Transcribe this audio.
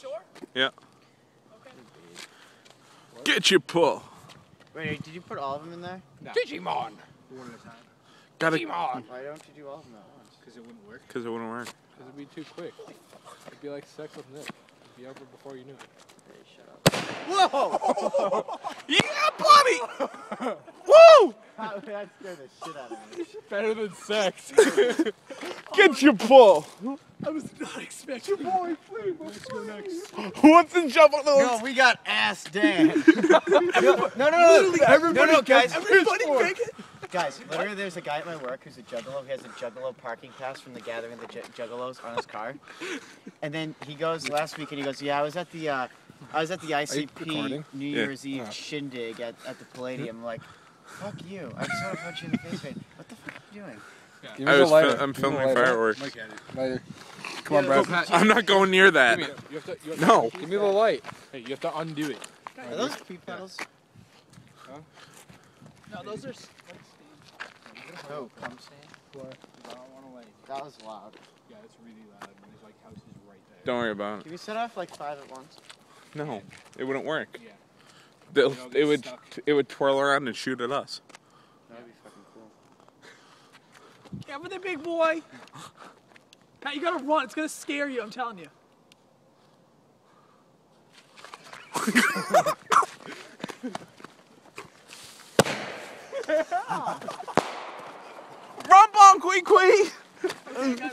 sure? Yeah. Okay. Get your pull. Wait, did you put all of them in there? No. Digimon! One at a time. Gotta. Digimon! Why don't you do all of them at once? Because it wouldn't work. Because it wouldn't work. Because it'd be too quick. It'd be like sex with Nick. It'd be over before you knew it. Hey, shut up. Whoa! Yeah, buddy! Woo! That scared the shit out of me. Better than sex. Get your pull. I was not expecting boy, please. Let's go next. What's in Juggalos? No, we got ass Dan. No, guys. Everybody make it. Guys, literally there's a guy at my work who's a juggalo. He has a juggalo parking pass from the Gathering of the Juggalos on his car. And then he goes last week and he goes, yeah, I was at the ICP New Year's Eve shindig at the Palladium. I'm like, fuck you. I just want to punch you in the face right. What the fuck are you doing? Yeah. I'm filming fireworks. Lighter. Come on, Brad. I'm not going near that. No. Give me the light. Hey, you have to undo it. Are those pee pedals? Huh? No, those are. Oh, cum stain? What? I don't want to light. That was loud. Yeah, it's really loud. There's like houses right there. Don't worry about it. Can we set off like 5 at once? No, it wouldn't work. Yeah. It would twirl around and shoot at us. That would be fucking cool. Yeah, but the big boy. Pat, you gotta run. It's gonna scare you. I'm telling you. Run, bon, quee, quee! Okay, guys,